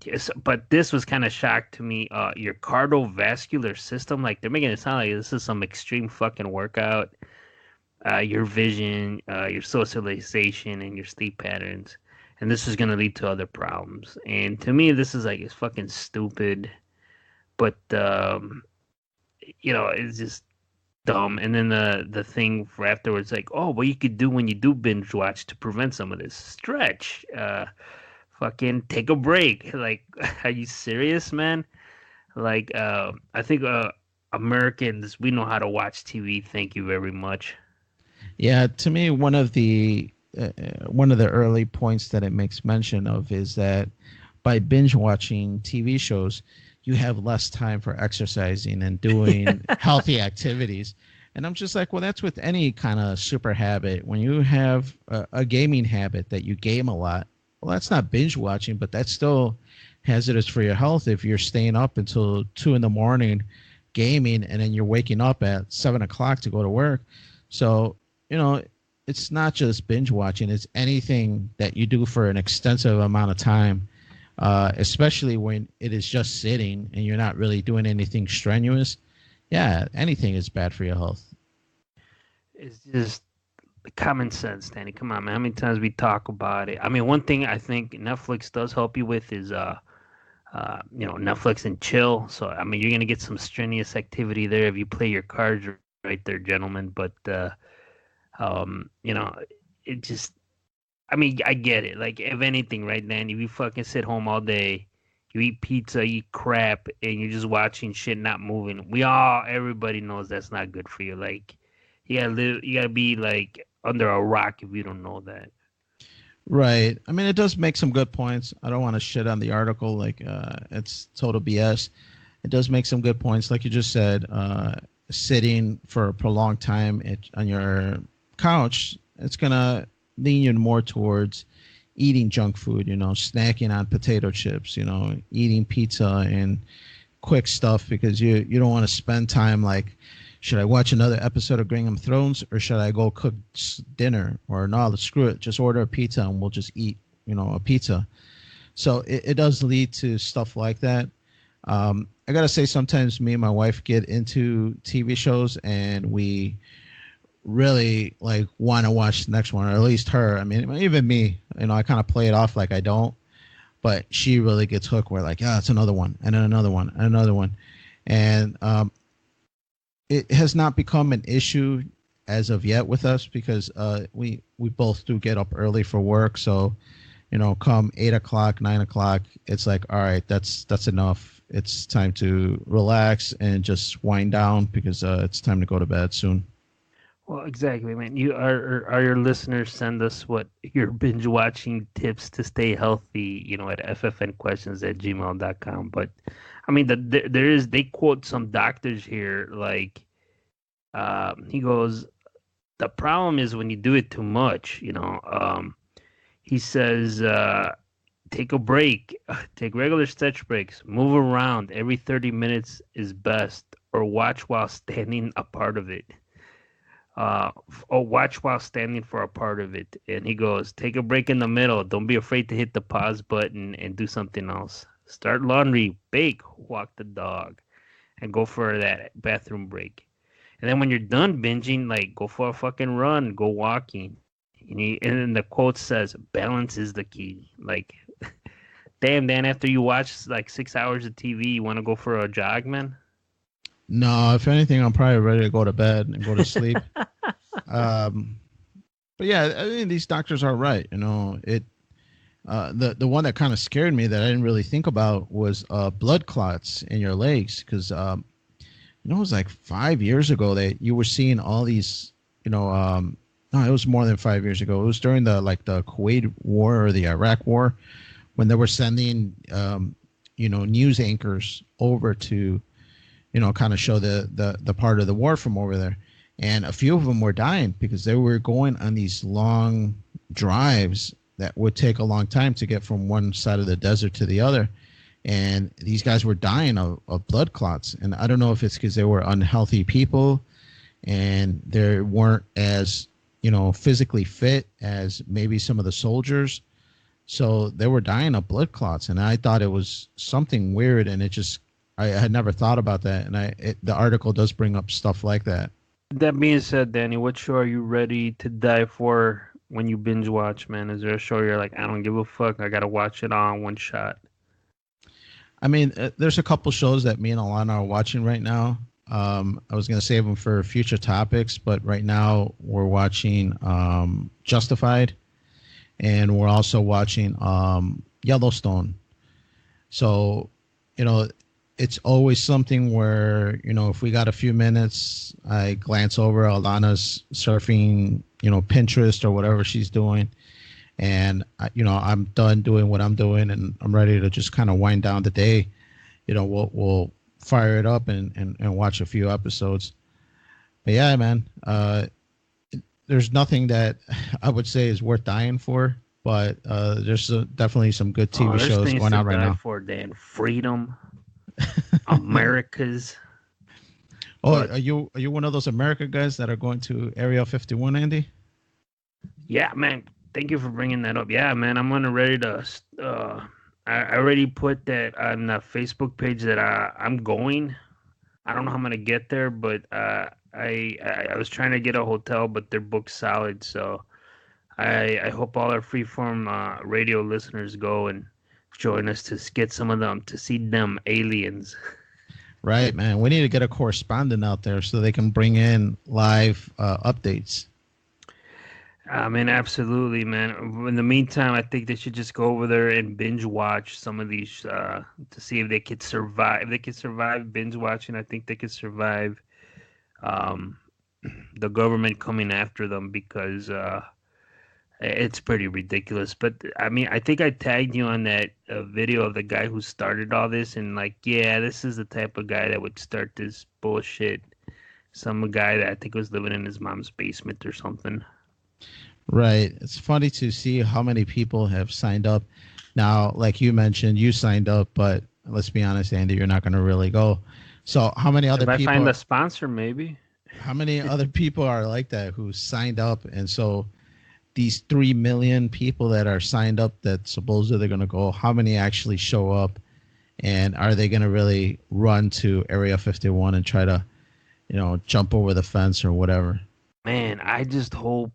Yes, but this was kind of shock to me. Your cardiovascular system, like they're making it sound like this is some extreme fucking workout. Your vision, your socialization, and your sleep patterns, and this is gonna lead to other problems. And to me, this is like it's fucking stupid. But it's just dumb. And then the thing for afterwards, like, oh, what you could do when you do binge watch to prevent some of this, stretch. Fucking take a break. Like, are you serious, man? Like, I think Americans, we know how to watch TV. Thank you very much. Yeah, to me, one of the early points that it makes mention of is that by binge watching TV shows, you have less time for exercising and doing healthy activities. And I'm just like, well, that's with any kind of super habit. When you have a gaming habit that you game a lot, well, that's not binge watching, but that's still hazardous for your health if you're staying up until 2 in the morning gaming and then you're waking up at 7 o'clock to go to work. So, it's not just binge watching, it's anything that you do for an extensive amount of time, especially when it is just sitting and you're not really doing anything strenuous. Yeah, anything is bad for your health. It's just common sense, Danny. Come on, man. How many times we talk about it? I mean, one thing I think Netflix does help you with is Netflix and chill. So I mean, you're gonna get some strenuous activity there if you play your cards right there, gentlemen. But it just, I mean, I get it. Like, if anything, right, Danny, if you fucking sit home all day, you eat pizza, you eat crap, and you're just watching shit not moving. Everybody knows that's not good for you. Like, you gotta be like under a rock if you don't know that. Right. I mean, it does make some good points. I don't want to shit on the article like it's total BS. It does make some good points, like you just said. Sitting for a prolonged time on your couch, it's gonna lean you more towards eating junk food. Snacking on potato chips. Eating pizza and quick stuff because you don't want to spend time like, should I watch another episode of Game of Thrones or should I go cook dinner? Or no, screw it, just order a pizza and we'll just eat, a pizza. So it does lead to stuff like that. I gotta say, sometimes me and my wife get into TV shows and we really like want to watch the next one, or at least her. I mean, even me, I kind of play it off like I don't, but she really gets hooked. We're like, yeah, it's another one, and then another one, and another one, and it has not become an issue as of yet with us because we both do get up early for work. So, come 8 o'clock, 9 o'clock, it's like, all right, that's enough. It's time to relax and just wind down because it's time to go to bed soon. Well, exactly, man. You are your listeners, send us what your binge watching tips to stay healthy, at ffnquestions@gmail.com. But I mean, they quote some doctors here, like, he goes, the problem is when you do it too much, he says, take a break, take regular stretch breaks, move around every 30 minutes is best, or watch while standing a part of it. Or watch while standing for a part of it. And he goes, take a break in the middle. Don't be afraid to hit the pause button and do something else. Start laundry, bake, walk the dog, and go for that bathroom break. And then when you're done binging, like, go for a fucking run, go walking. And then the quote says, balance is the key. Like, damn, Dan, after you watch like 6 hours of TV, you want to go for a jog, man? No, if anything, I'm probably ready to go to bed and go to sleep. But yeah, I mean, these doctors are right. The one that kind of scared me that I didn't really think about was blood clots in your legs, because it was like 5 years ago that you were seeing all these, you know, no, it was more than 5 years ago. It was during the Kuwait War or the Iraq War, when they were sending news anchors over to kind of show the part of the war from over there. And a few of them were dying because they were going on these long drives that would take a long time to get from one side of the desert to the other. And these guys were dying of blood clots. And I don't know if it's because they were unhealthy people and they weren't as, physically fit as maybe some of the soldiers. So they were dying of blood clots. And I thought it was something weird. And I had never thought about that. And the article does bring up stuff like that. That being said, Danny, what show are you ready to die for when you binge watch, man? Is there a show you're like, I don't give a fuck, I gotta watch it all in one shot? I mean, there's a couple shows that me and Alana are watching right now. I was going to save them for future topics, but right now we're watching Justified, and we're also watching Yellowstone. So, it's always something where, if we got a few minutes, I glance over Alana's surfing, Pinterest or whatever she's doing. And, I'm done doing what I'm doing and I'm ready to just kind of wind down the day. We'll fire it up and watch a few episodes. But yeah, man, there's nothing that I would say is worth dying for, but there's definitely some good TV shows going on right now. For Dan, freedom, Americas. Oh, are you one of those America guys that are going to Area 51, Andy? Yeah, man. Thank you for bringing that up. Yeah, man. I'm ready to. I already put that on the Facebook page that I'm going. I don't know how I'm gonna get there, but I was trying to get a hotel, but they're booked solid. So I hope all our freeform radio listeners go and join us to get some of them to see them aliens. Right, man. We need to get a correspondent out there so they can bring in live updates. I mean, absolutely, man. In the meantime, I think they should just go over there and binge watch some of these to see if they could survive. If they could survive binge watching, I think they could survive the government coming after them, because it's pretty ridiculous. But I mean, I think I tagged you on that video of the guy who started all this, and like, yeah, this is the type of guy that would start this bullshit. Some guy that I think was living in his mom's basement or something. Right. It's funny to see how many people have signed up. Now, like you mentioned, you signed up, but let's be honest, Andy, you're not going to really go. So how many other people? If I find a sponsor, maybe. How many other people are like that who signed up? And so these 3 million people that are signed up that supposedly they're going to go, how many actually show up? And are they going to really run to Area 51 and try to, jump over the fence or whatever? Man, I just hope.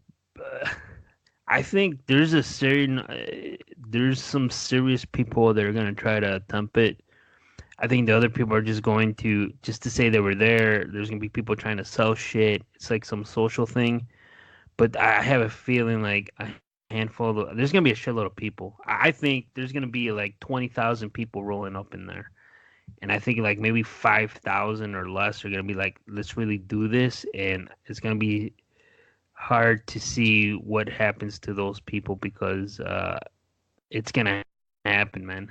I think there's there's some serious people that are going to try to attempt it. I think the other people are just going to say they were there. There's going to be people trying to sell shit. It's like some social thing. But I have a feeling like a handful of there's going to be a shitload of people. I think there's going to be like 20,000 people rolling up in there. And I think like maybe 5,000 or less are going to be like, let's really do this. And it's going to be hard to see what happens to those people, because it's gonna happen, man.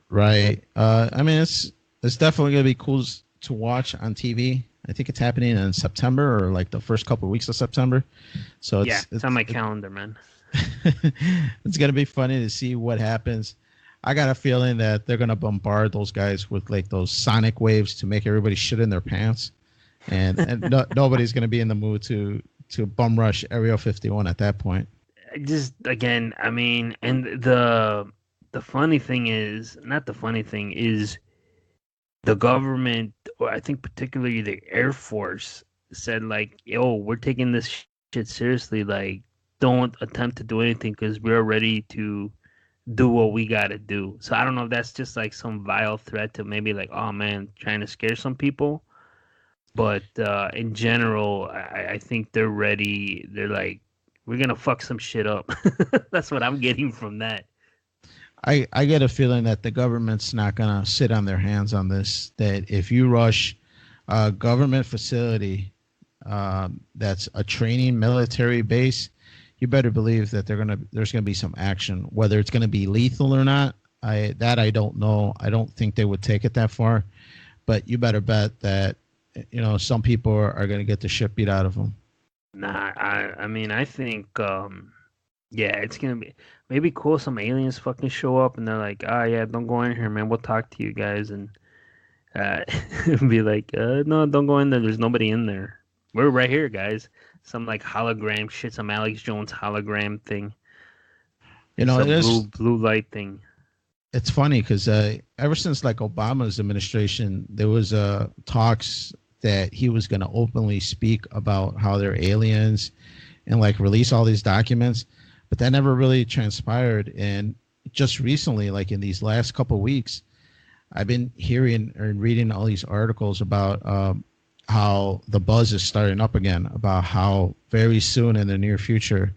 Right. I mean, it's definitely gonna be cool to watch on TV. I think it's happening in September or like the first couple of weeks of September. So it's on my calendar, man. It's gonna be funny to see what happens. I got a feeling that they're gonna bombard those guys with like those sonic waves to make everybody shit in their pants. And nobody's going to be in the mood to bum rush Area 51 at that point. Just again, I mean, and the funny thing is, not the funny thing is, the government, or I think particularly the Air Force, said like, "Yo, we're taking this shit seriously. Like, don't attempt to do anything because we're ready to do what we got to do." So I don't know if that's just like some vile threat to maybe like, oh man, trying to scare some people. But in general, I think they're ready. They're like, we're gonna fuck some shit up. That's what I'm getting from that. I get a feeling that the government's not gonna sit on their hands on this. That if you rush a government facility that's a training military base, you better believe that there's gonna be some action. Whether it's gonna be lethal or not, I don't know. I don't think they would take it that far, but you better bet that some people are gonna get the shit beat out of them. Nah, I mean, I think, yeah, it's gonna be maybe cool. Some aliens fucking show up and they're like, "Ah, yeah, don't go in here, man. We'll talk to you guys," and uh, be like, "No, don't go in there. There's nobody in there. We're right here, guys." Some like hologram shit, some Alex Jones hologram thing, You know, it some is. blue light thing. It's funny because ever since like Obama's administration, there was talks that he was going to openly speak about how they're aliens and like release all these documents, but that never really transpired. And just recently, like in these last couple of weeks, I've been hearing or reading all these articles about how the buzz is starting up again, about how very soon in the near future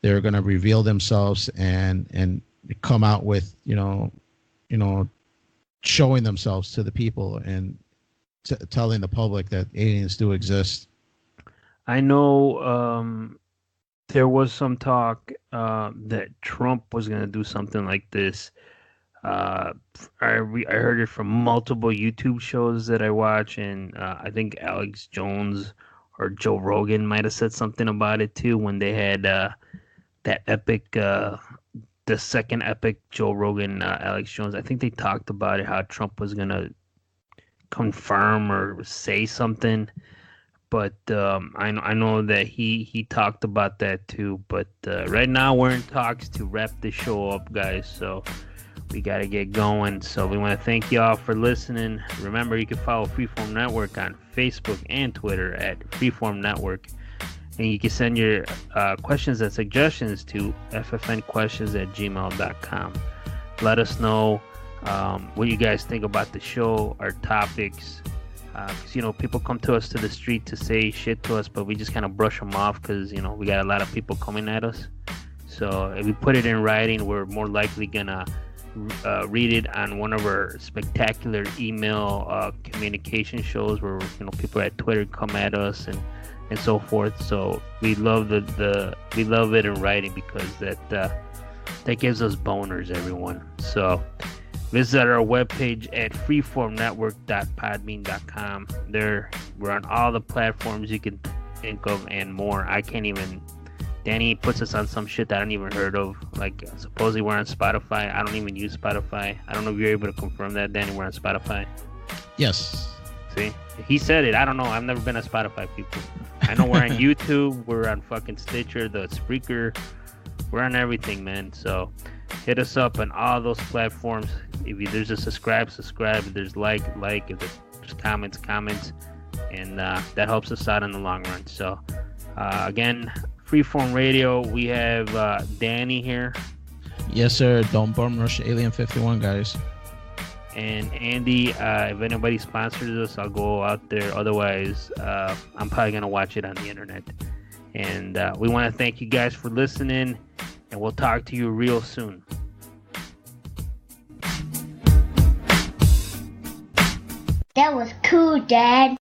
they're going to reveal themselves and come out with showing themselves to the people and telling the public that aliens do exist. I know there was some talk that Trump was gonna do something like this. Uh, I heard it from multiple YouTube shows that I watch, and I think Alex Jones or Joe Rogan might have said something about it too when they had that epic, the second epic Joe Rogan Alex Jones. I think they talked about it how Trump was gonna confirm or say something, but I know that he talked about that too. But right now we're in talks to wrap the show up, guys. So we got to get going. So we want to thank y'all for listening. Remember, you can follow Freeform Network on Facebook and Twitter at Freeform Network. And you can send your questions and suggestions to ffnquestions@gmail.com. Let us know what you guys think about the show, our topics. Because, people come to us to the street to say shit to us, but we just kind of brush them off because, we got a lot of people coming at us. So if we put it in writing, we're more likely going to read it on one of our spectacular email communication shows where people at Twitter come at us and so forth. So we love we love it in writing because that gives us boners, everyone. So visit our webpage at freeformnetwork.podbean.com. There, we're on all the platforms you can think of and more. I can't even. Danny puts us on some shit that I don't even heard of. Like, supposedly we're on Spotify. I don't even use Spotify. I don't know if you're able to confirm that, Danny. We're on Spotify. Yes. See? He said it. I don't know. I've never been on Spotify, people. I know we're on YouTube. We're on fucking Stitcher, the Spreaker. We're on everything, man. So hit us up on all those platforms. If there's a subscribe. If there's like. If there's comments. And that helps us out in the long run. So, again, Freeform Radio, we have Danny here. Yes, sir. Don't bum rush Alien 51, guys. And Andy, if anybody sponsors us, I'll go out there. Otherwise, I'm probably going to watch it on the internet. And we want to thank you guys for listening, and we'll talk to you real soon. That was cool, Dad.